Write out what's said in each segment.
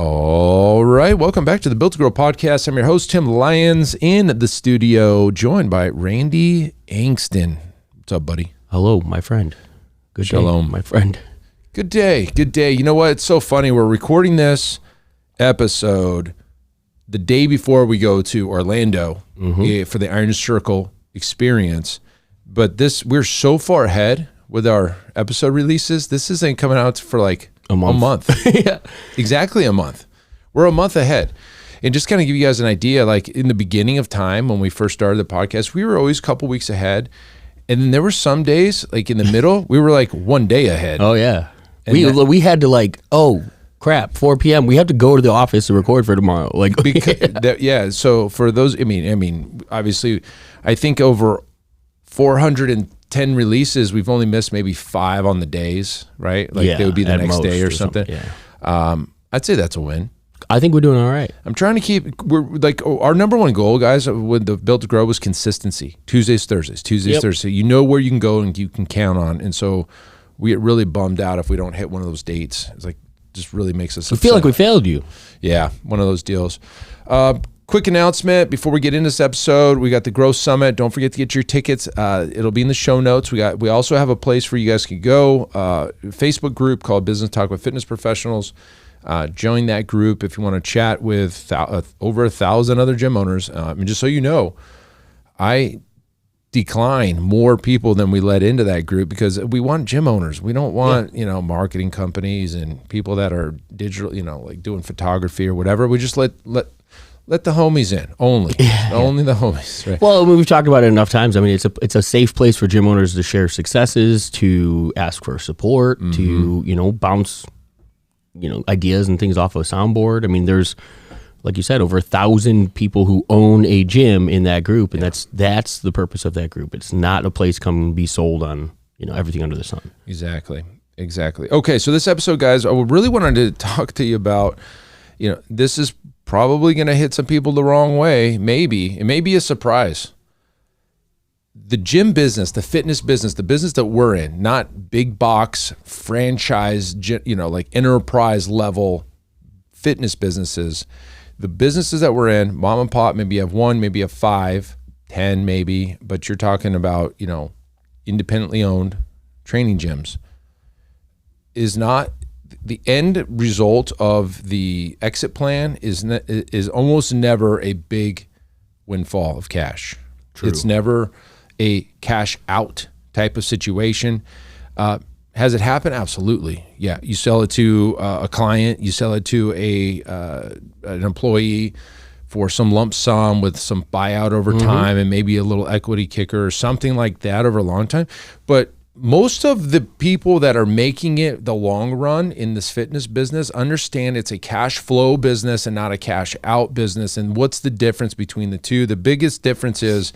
All right, welcome back to the Built to Grow podcast. I'm your host, Tim Lyons, in the studio, joined by Randy Angston. What's up, buddy? Hello, my friend. Good Shalom. day, my friend. Good day, good day. You know what? It's so funny. We're recording this episode the day before we go to Orlando for the Iron Circle experience. But we're so far ahead with our episode releases. This isn't coming out for like a month. Yeah. Exactly a month. We're a month ahead. And just kind of give you guys an idea, like in the beginning of time when we first started the podcast, we were always a couple weeks ahead. And then there were some days, like in the middle, we were like one day ahead. Oh, yeah. And we had to like, oh, crap, 4 p.m. We have to go to the office to record for tomorrow. Like, So for those, I mean, obviously, I think over 410 releases, we've only missed maybe 5 on the days, right? Like they would be the next day or something. Yeah. I'd say that's a win. I think we're doing all right. I'm trying to we're like, our number one goal, guys, with the Built to Grow was consistency. Tuesdays, Thursdays. Thursdays. You know where you can go and you can count on. And so we get really bummed out if we don't hit one of those dates. It's like, just really makes us upset. We feel like we failed you. Yeah, one of those deals. Quick announcement before we get into this episode. We got the Growth Summit. Don't forget to get your tickets. It'll be in the show notes. We also have a place where you guys can go. Facebook group called Business Talk with Fitness Professionals. Join that group if you want to chat with over 1,000 other gym owners. And just so you know, I decline more people than we let into that group because we want gym owners. We don't want, marketing companies and people that are digital, like doing photography or whatever. We just let the homies in only. Only the homies. Right? Well, we've talked about it enough times. I mean, it's a safe place for gym owners to share successes, to ask for support, to, bounce, ideas and things off a soundboard. I mean, there's, like you said, over 1,000 people who own a gym in that group, and that's the purpose of that group. It's not a place come and be sold on, everything under the sun. Exactly. Okay, so this episode, guys, I really wanted to talk to you about, this is probably going to hit some people the wrong way. Maybe. It may be a surprise. The gym business, the fitness business, the business that we're in, not big box franchise, like enterprise level fitness businesses. The businesses that we're in, mom and pop, maybe you have 1, maybe you have 5, 10 maybe, but you're talking about, independently owned training gyms, is not the end result of the exit plan is almost never a big windfall of cash. True. It's never a cash out type of situation. Has it happened? Absolutely. Yeah. You sell it to a client, you sell it to an employee for some lump sum with some buyout over time and maybe a little equity kicker or something like that over a long time. But most of the people that are making it the long run in this fitness business understand it's a cash flow business and not a cash out business. And what's the difference between the two? The biggest difference is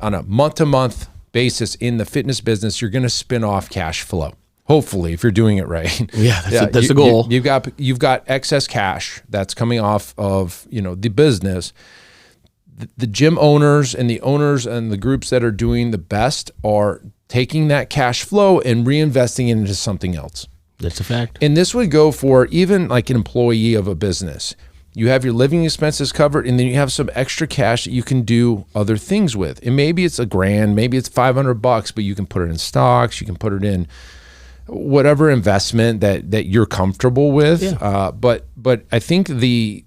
on a month-to-month basis in the fitness business, you're going to spin off cash flow. Hopefully, if you're doing it right. Yeah, that's the goal. You've got excess cash that's coming off of the business. The gym owners and the groups that are doing the best are taking that cash flow and reinvesting it into something else. That's a fact. And this would go for even like an employee of a business. You have your living expenses covered, and then you have some extra cash that you can do other things with. And maybe it's $1,000, maybe it's $500, but you can put it in stocks, you can put it in whatever investment that you're comfortable with. Yeah. But I think the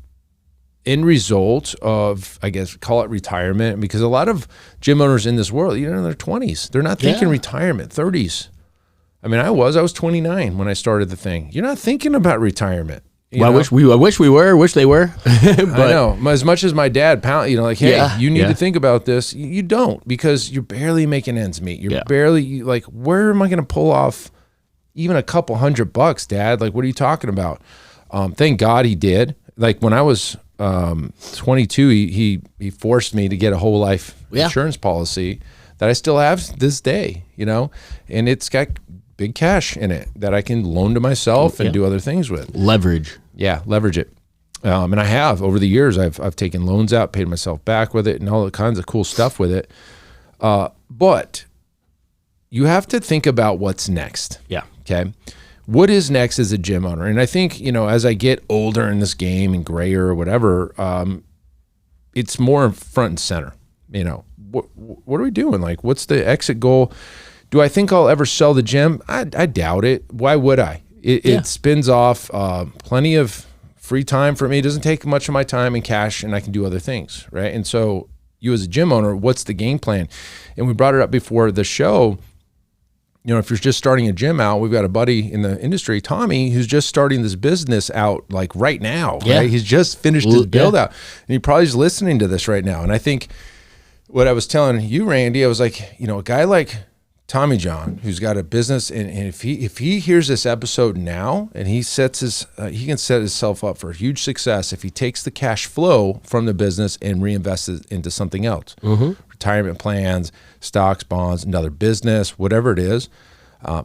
end result of, I guess, call it retirement, because a lot of gym owners in this world, in their 20s, they're not thinking retirement, 30s. I mean, I was 29 when I started the thing. You're not thinking about retirement. I wish we were. Wish they were. But, I know. As much as my dad pounded, hey, you need to think about this. You don't, because you're barely making ends meet. You're barely like, where am I going to pull off even a couple $100, Dad? Like, what are you talking about? Thank God he did. Like when I was 22, he forced me to get a whole life insurance policy that I still have this day. And it's got big cash in it that I can loan to myself and do other things with. Leverage. Yeah, leverage it. And I have over the years. I've taken loans out, paid myself back with it, and all kinds of cool stuff with it. But you have to think about what's next. Yeah. Okay. what is next as a gym owner? And I think, as I get older in this game and grayer or whatever, it's more front and center. What are we doing? Like, what's the exit goal? Do I think I'll ever sell the gym? I doubt it. Why would I? It spins off plenty of free time for me. It doesn't take much of my time and cash, and I can do other things, right? And so you as a gym owner, what's the game plan? And we brought it up before the show. If you're just starting a gym out, we've got a buddy in the industry, Tommy, who's just starting this business out like right now. Yeah. Right? He's just finished his build out, and he probably is listening to this right now. And I think what I was telling you, Randy, I was like, a guy like Tommy John, who's got a business, and if he hears this episode now, and he can set himself up for huge success if he takes the cash flow from the business and reinvests it into something else, retirement plans, stocks, bonds, another business, whatever it is,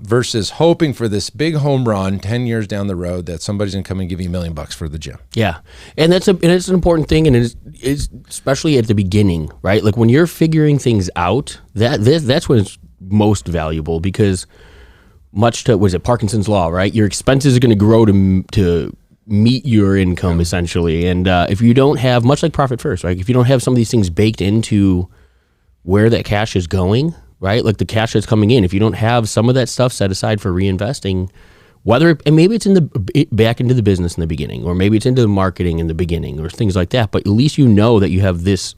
versus hoping for this big home run 10 years down the road that somebody's gonna come and give you $1 million for the gym. Yeah, and it's an important thing, and it's especially at the beginning, right? Like when you're figuring things out, that's when it's most valuable, because much to Parkinson's law, right? Your expenses are going to grow to meet your income essentially, and if you don't have, much like profit first, right? If you don't have some of these things baked into where that cash is going, right? Like the cash that's coming in, if you don't have some of that stuff set aside for reinvesting, and maybe it's back into the business in the beginning, or maybe it's into the marketing in the beginning, or things like that, but at least you know that you have this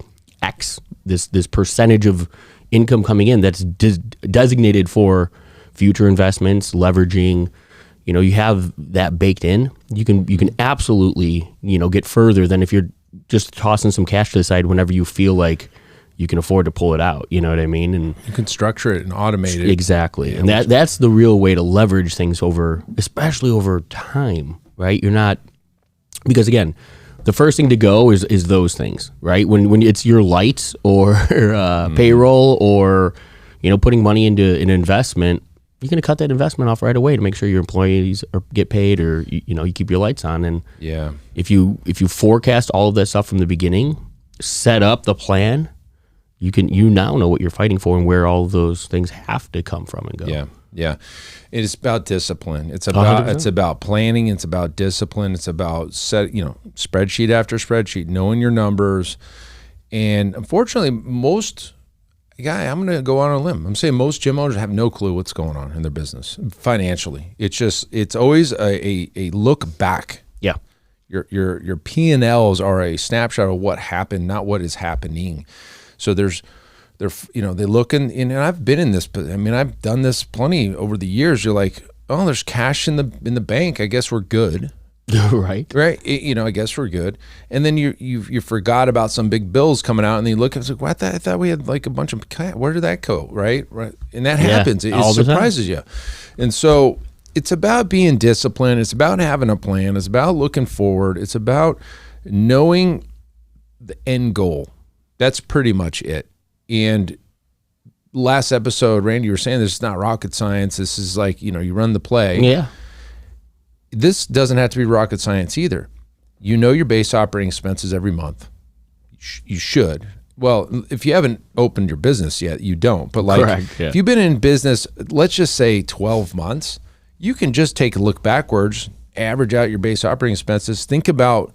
this percentage of income coming in that's designated for future investments, leveraging. You have that baked in. You can absolutely get further than if you're just tossing some cash to the side whenever you feel like you can afford to pull it out. You know what I mean? And you can structure it and automate it. Exactly. And that's the real way to leverage things especially over time, right? You're not, because again, the first thing to go is those things, right? When it's your lights or payroll or putting money into an investment, you're going to cut that investment off right away to make sure your employees get paid, or you keep your lights on. And if you forecast all of that stuff from the beginning, set up the plan, you now know what you're fighting for and where all of those things have to come from and go. Yeah. It's about discipline. It's about planning. It's about discipline. It's about spreadsheet after spreadsheet, knowing your numbers. And unfortunately, I'm going to go on a limb. I'm saying most gym owners have no clue what's going on in their business financially. It's always a look back. Yeah. Your P&Ls are a snapshot of what happened, not what is happening. So they look and I've been in this, but I've done this plenty over the years. You're like, oh, there's cash in the bank. I guess we're good. Right. I guess we're good. And then you forgot about some big bills coming out, and then you look and it's like, what? I thought we had like a bunch of cash. Where did that go? Right. And that happens. It surprises you. And so it's about being disciplined. It's about having a plan. It's about looking forward. It's about knowing the end goal. That's pretty much it. And last episode, Randy, you were saying this is not rocket science. This is like, you run the play. Yeah. This doesn't have to be rocket science either. Your base operating expenses every month. You should. Well, if you haven't opened your business yet, you don't. But if you've been in business, let's just say 12 months, you can just take a look backwards, average out your base operating expenses, think about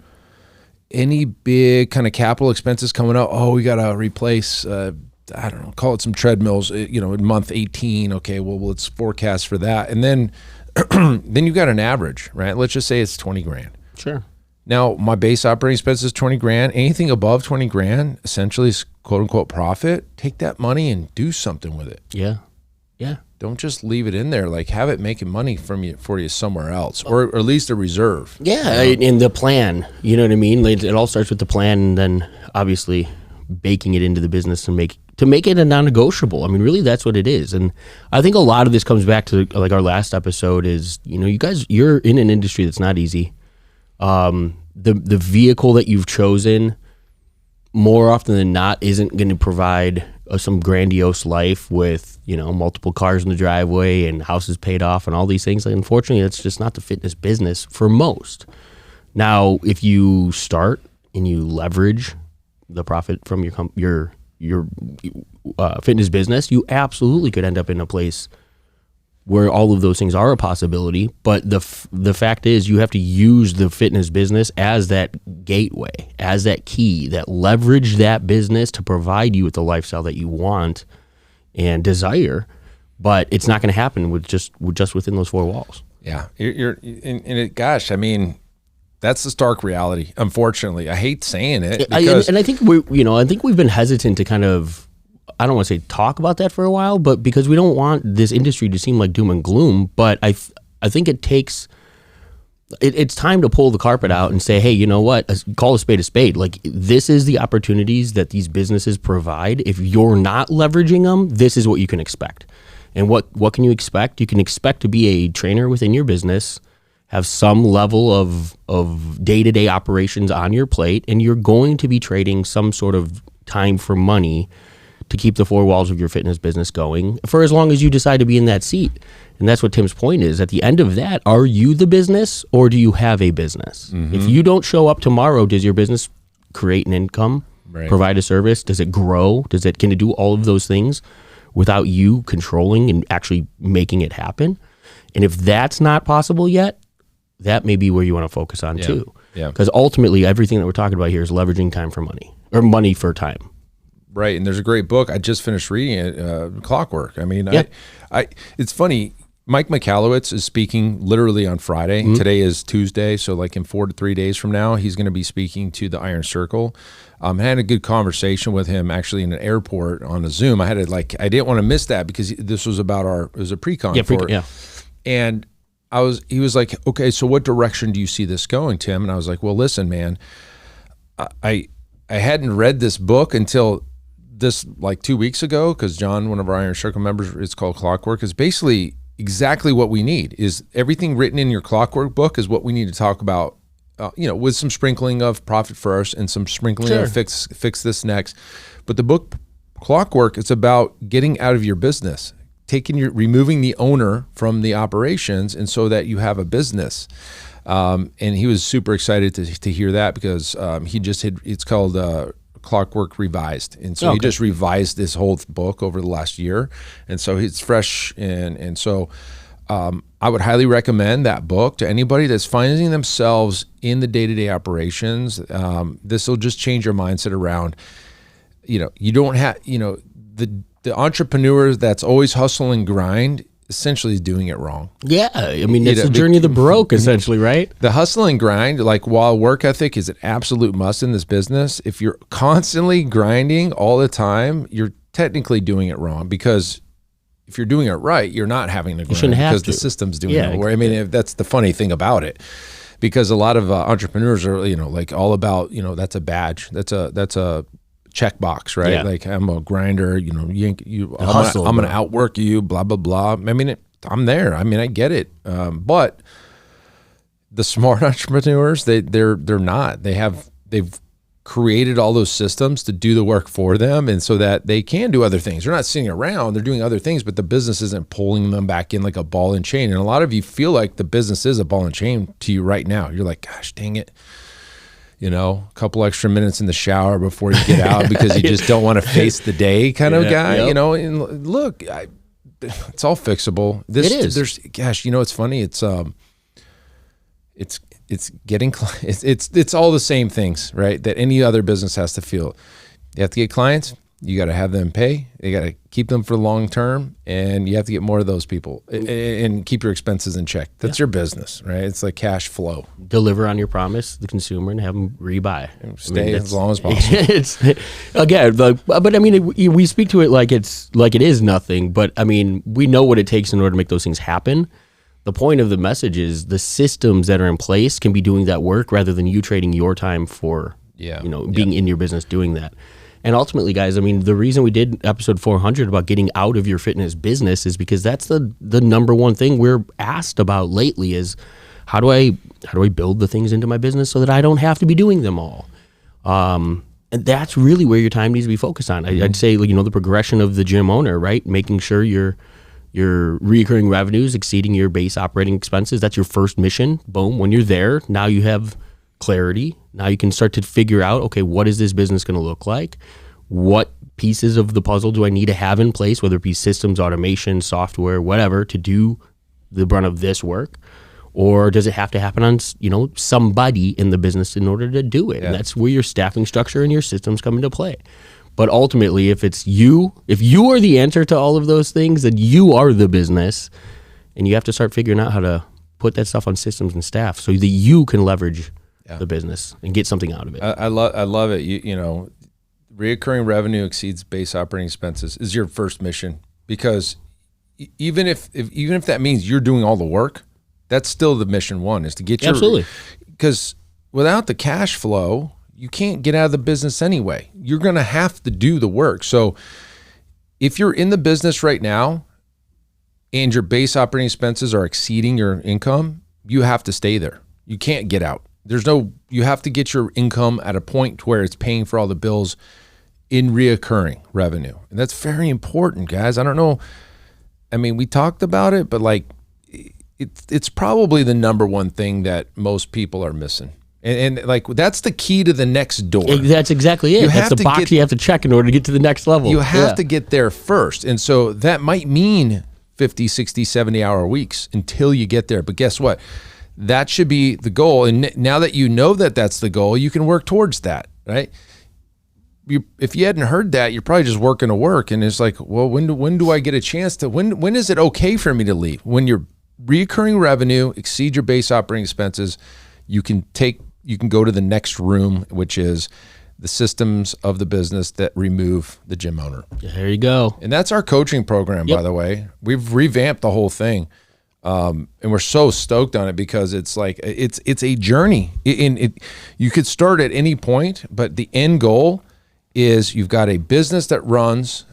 any big kind of capital expenses coming up. Oh, we got to replace, call it some treadmills, in month 18. Okay, well, let's forecast for that. And then you've got an average, right? Let's just say it's 20 grand. Sure. Now, my base operating expenses is 20 grand. Anything above 20 grand essentially is quote unquote profit. Take that money and do something with it. Yeah. Don't just leave it in there. Like, have it making money for you somewhere else, or at least a reserve. Yeah, in the plan. You know what I mean? It all starts with the plan, and then obviously baking it into the business to make it a non-negotiable. Really, that's what it is. And I think a lot of this comes back to like our last episode is, you guys, you're in an industry that's not easy. The vehicle that you've chosen more often than not isn't going to provide some grandiose life with, multiple cars in the driveway and houses paid off and all these things. Like, unfortunately, that's just not the fitness business for most. Now, if you start and you leverage the profit from your fitness business, you absolutely could end up in a place where all of those things are a possibility. But the fact is, you have to use the fitness business as that gateway, as that key, that leverage that business to provide you with the lifestyle that you want and desire. But it's not going to happen with just within those four walls. Yeah, gosh, I mean, that's the stark reality. Unfortunately, I hate saying it, because I think we've been hesitant to kind of, I don't want to say talk about that for a while, but because we don't want this industry to seem like doom and gloom. But I think it takes, it's time to pull the carpet out and say, hey, you know what? Call a spade a spade. Like, this is the opportunities that these businesses provide. If you're not leveraging them, this is what you can expect. And what can you expect? You can expect to be a trainer within your business, have some level of day-to-day operations on your plate, and you're going to be trading some sort of time for money to keep the four walls of your fitness business going for as long as you decide to be in that seat. And that's what Tim's point is. At the end of that, are you the business, or do you have a business? Mm-hmm. If you don't show up tomorrow, does your business create an income, provide a service? Does it grow? Can it do all of those things without you controlling and actually making it happen? And if that's not possible yet, that may be where you want to focus on too. Yeah. Because ultimately, everything that we're talking about here is leveraging time for money, or money for time. Right. And there's a great book. I just finished reading it, Clockwork. I mean, it's funny. Mike Michalowicz is speaking literally on Friday. Mm-hmm. Today is Tuesday. So like in 4 to 3 days from now, he's going to be speaking to the Iron Circle. I had a good conversation with him actually in an airport on a Zoom. I didn't want to miss that because this was about it was a pre-con. Yeah, And he was like, okay, so what direction do you see this going, Tim? And I was like, well, listen, man, I hadn't read this book until this like 2 weeks ago, because John, one of our Iron Circle members, it's called Clockwork, is basically exactly what we need. Is everything written in your Clockwork book is what we need to talk about, with some sprinkling of profit first and some sprinkling of fix this next. But the book Clockwork, it's about getting out of your business, removing the owner from the operations, and so that you have a business. And he was super excited to hear that, because it's called Clockwork Revised. And so he just revised this whole book over the last year. And so it's fresh. And so I would highly recommend that book to anybody that's finding themselves in the day-to-day operations. This will just change your mindset around, you don't have, the entrepreneur that's always hustle and grind essentially is doing it wrong. Yeah, I mean, it's the journey of the broke, essentially, right? The hustle and grind, like, while work ethic is an absolute must in this business, if you're constantly grinding all the time, you're technically doing it wrong, because if you're doing it right, you're not having to grind because the system's doing it. Exactly. I mean, that's the funny thing about it, because a lot of entrepreneurs are, like, all about, that's a badge. That's a checkbox, right? Yeah. Like, I'm a grinder, I'm going to outwork you, blah, blah, blah. I mean, I'm there. I mean, I get it. But the smart entrepreneurs, they're not. They've created all those systems to do the work for them, and so that they can do other things. They're not sitting around, they're doing other things, but the business isn't pulling them back in like a ball and chain. And a lot of you feel like the business is a ball and chain to you right now. You're like, gosh, dang it. A couple extra minutes in the shower before you get out because you just don't want to face the day kind of guy, and look, it's all fixable. It is. It's funny. It's getting, it's all the same things, right? That any other business has to feel. You have to get clients. You got to have them pay. You got to keep them for long term, and you have to get more of those people and keep your expenses in check. That's your business, right? It's like cash flow. Deliver on your promise to the consumer and have them rebuy. Stay as long as possible. But I mean, we speak to it like it is nothing. But I mean, we know what it takes in order to make those things happen. The point of the message is the systems that are in place can be doing that work rather than you trading your time for being in your business doing that. And ultimately, guys, I mean, the reason we did episode 400 about getting out of your fitness business is because that's the number one thing we're asked about lately is how do I build the things into my business so that I don't have to be doing them all? And that's really where your time needs to be focused on. I'd say, the progression of the gym owner, right? Making sure your recurring revenues exceeding your base operating expenses. That's your first mission. Boom. When you're there, now you have clarity. Now you can start to figure out, okay, what is this business going to look like? what pieces of the puzzle do I need to have in place, whether it be systems, automation, software, whatever, to do the brunt of this work? Or does it have to happen on, somebody in the business in order to do it? Yeah. And that's where your staffing structure and your systems come into play. But ultimately, if you are the answer to all of those things, then you are the business, and you have to start figuring out how to put that stuff on systems and staff so that you can leverage the business and get something out of it. I love it. Reoccurring revenue exceeds base operating expenses is your first mission, because even if that means you're doing all the work, that's still the mission one, is to get your, absolutely, because without the cash flow, you can't get out of the business anyway. You're going to have to do the work. So if you're in the business right now and your base operating expenses are exceeding your income, you have to stay there. You can't get out. You have to get your income at a point where it's paying for all the bills in reoccurring revenue. And that's very important, guys. I don't know. I mean, we talked about it, but like, it's probably the number one thing that most people are missing. And like, that's the key to the next door. That's exactly it. That's the box you have to check in order to get to the next level. You have to get there first. And so that might mean 50, 60, 70 hour weeks until you get there. But guess what? That should be the goal. And now that you know that that's the goal, you can work towards that, right? If you hadn't heard that, you're probably just working to work. And it's like, well, when do I get a chance to, when is it okay for me to leave? When your recurring revenue exceeds your base operating expenses, you can go to the next room, which is the systems of the business that remove the gym owner. There you go. And that's our coaching program, by the way. We've revamped the whole thing. And we're so stoked on it because it's like, it's a journey. You could start at any point, but the end goal is you've got a business that runs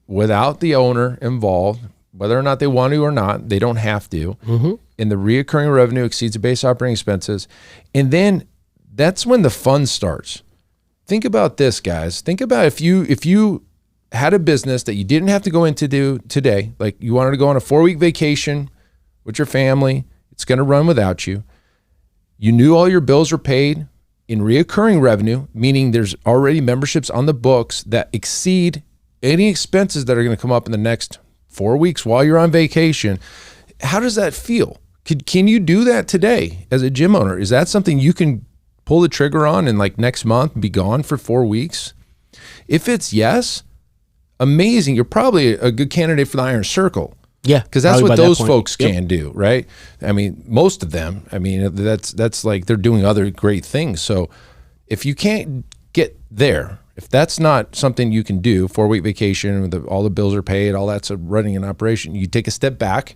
without the owner involved, whether or not they want to or not. They don't have to. Mm-hmm. And the reoccurring revenue exceeds the base operating expenses. And then that's when the fun starts. Think about this, guys. Think about if you had a business that you didn't have to go into today, like you wanted to go on a 4-week vacation with your family, it's going to run without you. You knew all your bills were paid in reoccurring revenue, meaning there's already memberships on the books that exceed any expenses that are going to come up in the next 4 weeks while you're on vacation. How does that feel? Can you do that today as a gym owner? Is that something you can pull the trigger on and like next month be gone for 4 weeks? If it's yes, amazing. You're probably a good candidate for the Iron Circle. Yeah, because that's what those folks can do, right? I mean, most of them. I mean, that's like they're doing other great things. So if you can't get there, if that's not something you can do, 4-week vacation, all the bills are paid, all that's running an operation, you take a step back.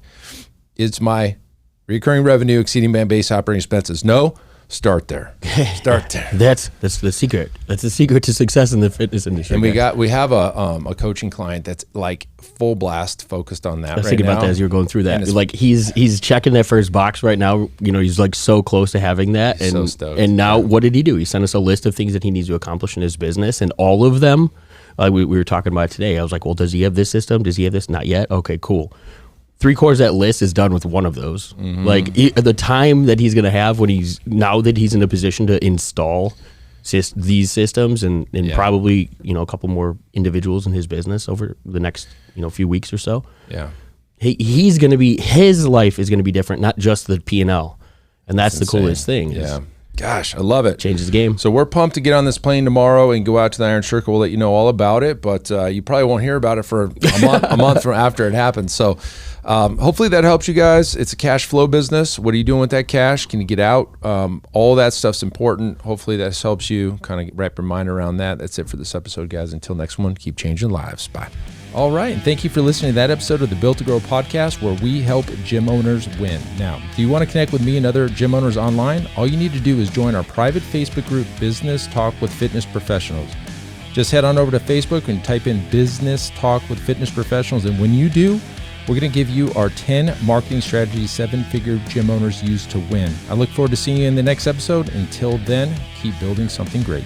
It's my recurring revenue exceeding my base operating expenses. No, start there. Start there. That's the secret. That's the secret to success in the fitness industry. And we have a coaching client that's like full blast focused on that. I was thinking about that as you were going through that. Like he's checking that first box right now. He's like so close to having that. And so stoked. And now what did he do? He sent us a list of things that he needs to accomplish in his business, and all of them, we were talking about it today. I was like, well, does he have this system? Does he have this? Not yet. Okay, cool. 3/4 of that list is done with one of those. Mm-hmm. Like the time that he's going to have now that he's in a position to install these systems and probably, a couple more individuals in his business over the next, few weeks or so. Yeah. His life is going to be different, not just the P&L. And that's the coolest thing. Yeah. Gosh, I love it. Changes the game. So we're pumped to get on this plane tomorrow and go out to the Iron Circle. We'll let you know all about it, but you probably won't hear about it for a month from after it happens. So hopefully that helps you guys. It's a cash flow business. What are you doing with that cash? Can you get out? All that stuff's important. Hopefully this helps you kind of wrap your mind around that. That's it for this episode, guys. Until next one, keep changing lives. Bye. All right, and thank you for listening to that episode of the Built to Grow podcast, where we help gym owners win. Now, do you want to connect with me and other gym owners online? All you need to do is join our private Facebook group, Business Talk with Fitness Professionals. Just head on over to Facebook and type in Business Talk with Fitness Professionals, and when you do, we're going to give you our 10 marketing strategies 7-figure gym owners use to win. I look forward to seeing you in the next episode. Until then, keep building something great.